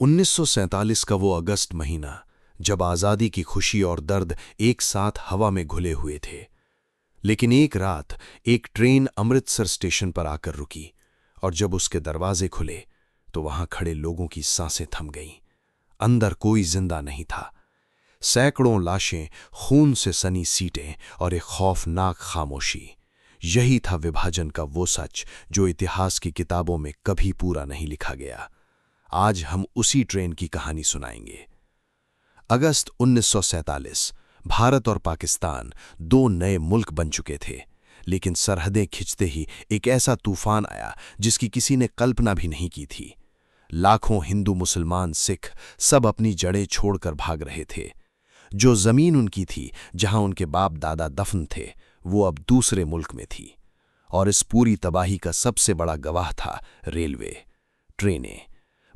1947 का वो अगस्त महीना, जब आज़ादी की खुशी और दर्द एक साथ हवा में घुले हुए थे। लेकिन एक रात एक ट्रेन अमृतसर स्टेशन पर आकर रुकी, और जब उसके दरवाजे खुले तो वहां खड़े लोगों की सांसें थम गईं। अंदर कोई जिंदा नहीं था। सैकड़ों लाशें, खून से सनी सीटें और एक खौफनाक खामोशी। यही था विभाजन का वो सच जो इतिहास की किताबों में कभी पूरा नहीं लिखा गया। आज हम उसी ट्रेन की कहानी सुनाएंगे। अगस्त 1947। भारत और पाकिस्तान दो नए मुल्क बन चुके थे, लेकिन सरहदें खिंचते ही एक ऐसा तूफान आया जिसकी किसी ने कल्पना भी नहीं की थी। लाखों हिंदू, मुसलमान, सिख सब अपनी जड़ें छोड़कर भाग रहे थे। जो जमीन उनकी थी, जहां उनके बाप दादा दफन थे, वो अब दूसरे मुल्क में थी। और इस पूरी तबाही का सबसे बड़ा गवाह था रेलवे, ट्रेनें।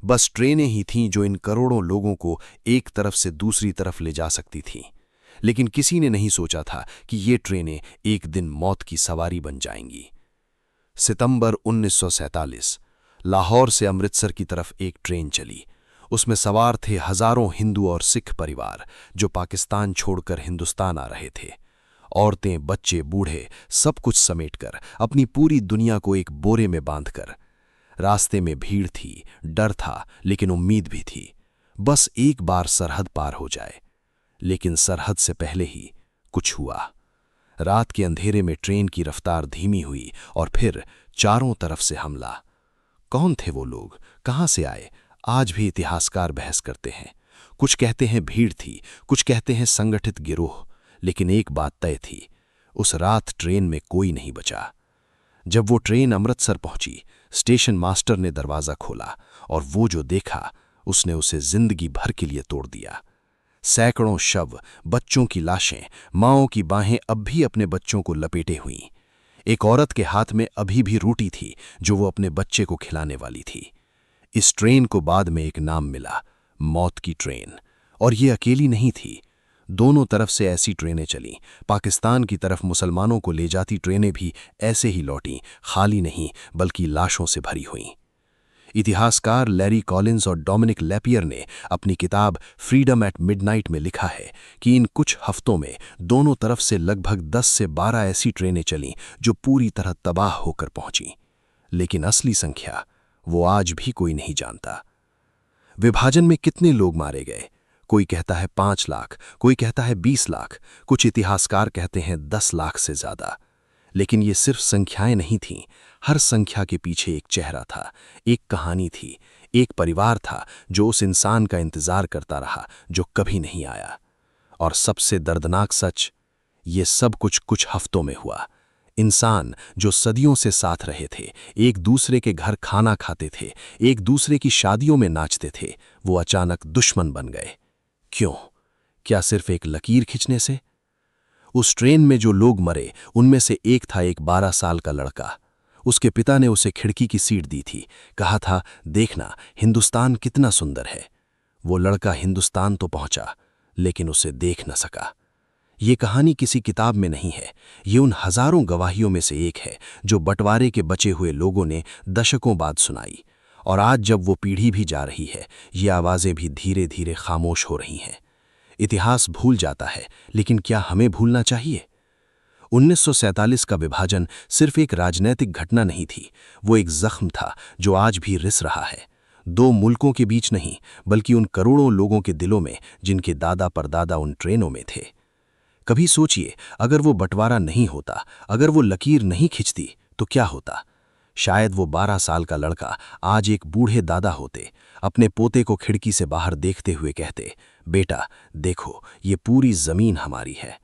बस ट्रेनें ही थीं जो इन करोड़ों लोगों को एक तरफ से दूसरी तरफ ले जा सकती थीं। लेकिन किसी ने नहीं सोचा था कि ये ट्रेनें एक दिन मौत की सवारी बन जाएंगी। सितंबर 1947। लाहौर से अमृतसर की तरफ एक ट्रेन चली। उसमें सवार थे हजारों हिंदू और सिख परिवार जो पाकिस्तान छोड़कर हिंदुस्तान आ रहे थे। औरतें, बच्चे, बूढ़े, सब कुछ समेटकर, अपनी पूरी दुनिया को एक बोरे में बांधकर। रास्ते में भीड़ थी, डर था, लेकिन उम्मीद भी थी। बस एक बार सरहद पार हो जाए। लेकिन सरहद से पहले ही कुछ हुआ। रात के अंधेरे में ट्रेन की रफ्तार धीमी हुई और फिर चारों तरफ से हमला। कौन थे वो लोग, कहां से आए, आज भी इतिहासकार बहस करते हैं। कुछ कहते हैं भीड़ थी, कुछ कहते हैं संगठित गिरोह, लेकिन एक बात तय थी, उस रात ट्रेन में कोई नहीं बचा। जब वो ट्रेन अमृतसर पहुंची, स्टेशन मास्टर ने दरवाज़ा खोला, और वो जो देखा उसने उसे जिंदगी भर के लिए तोड़ दिया। सैकड़ों शव, बच्चों की लाशें, माँओं की बाहें अब भी अपने बच्चों को लपेटे हुईं। एक औरत के हाथ में अभी भी रोटी थी जो वो अपने बच्चे को खिलाने वाली थी। इस ट्रेन को बाद में एक नाम मिला, मौत की ट्रेन। और ये अकेली नहीं थी। दोनों तरफ से ऐसी ट्रेनें चलीं। पाकिस्तान की तरफ मुसलमानों को ले जाती ट्रेनें भी ऐसे ही लौटीं, खाली नहीं बल्कि लाशों से भरी हुईं। इतिहासकार लैरी कॉलिंस और डोमिनिक लैपियर ने अपनी किताब फ्रीडम एट मिडनाइट में लिखा है कि इन कुछ हफ्तों में दोनों तरफ से लगभग 10 से 12 ऐसी ट्रेनें चलीं जो पूरी तरह तबाह होकर पहुंचीं। लेकिन असली संख्या वो आज भी कोई नहीं जानता। विभाजन में कितने लोग मारे गए? कोई कहता है 5 लाख, कोई कहता है 20 लाख, कुछ इतिहासकार कहते हैं 10 लाख से ज्यादा। लेकिन ये सिर्फ संख्याएं नहीं थीं। हर संख्या के पीछे एक चेहरा था, एक कहानी थी, एक परिवार था जो उस इंसान का इंतजार करता रहा जो कभी नहीं आया। और सबसे दर्दनाक सच, ये सब कुछ हफ्तों में हुआ। इंसान जो सदियों से साथ रहे थे, एक दूसरे के घर खाना खाते थे, एक दूसरे की शादियों में नाचते थे, वो अचानक दुश्मन बन गए। क्यों? क्या सिर्फ एक लकीर खींचने से? उस ट्रेन में जो लोग मरे उनमें से एक था एक 12 साल का लड़का। उसके पिता ने उसे खिड़की की सीट दी थी, कहा था, देखना हिंदुस्तान कितना सुंदर है। वो लड़का हिंदुस्तान तो पहुंचा, लेकिन उसे देख न सका। ये कहानी किसी किताब में नहीं है, ये उन हजारों गवाहियों में से एक है जो बंटवारे के बचे हुए लोगों ने दशकों बाद सुनाई। और आज जब वो पीढ़ी भी जा रही है, ये आवाजें भी धीरे धीरे खामोश हो रही हैं। इतिहास भूल जाता है, लेकिन क्या हमें भूलना चाहिए? 1947 का विभाजन सिर्फ एक राजनैतिक घटना नहीं थी, वो एक जख्म था जो आज भी रिस रहा है। दो मुल्कों के बीच नहीं, बल्कि उन करोड़ों लोगों के दिलों में जिनके दादा परदादा उन ट्रेनों में थे। कभी सोचिए, अगर वो बंटवारा नहीं होता, अगर वो लकीर नहीं खिंचती, तो क्या होता? शायद वो 12 साल का लड़का आज एक बूढ़े दादा होते, अपने पोते को खिड़की से बाहर देखते हुए कहते, बेटा देखो, ये पूरी जमीन हमारी है।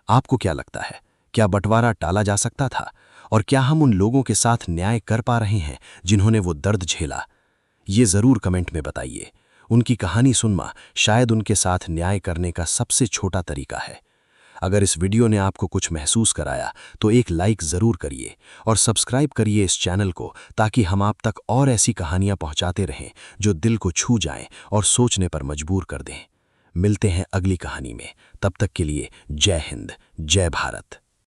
आपको क्या लगता है, क्या बंटवारा टाला जा सकता था? और क्या हम उन लोगों के साथ न्याय कर पा रहे हैं जिन्होंने वो दर्द झेला? ये जरूर कमेंट में बताइए। उनकी कहानी सुनना शायद उनके साथ न्याय करने का सबसे छोटा तरीका है। अगर इस वीडियो ने आपको कुछ महसूस कराया तो एक लाइक ज़रूर करिए और सब्सक्राइब करिए इस चैनल को, ताकि हम आप तक और ऐसी कहानियां पहुंचाते रहें जो दिल को छू जाएं और सोचने पर मजबूर कर दें। मिलते हैं अगली कहानी में, तब तक के लिए जय हिंद, जय भारत।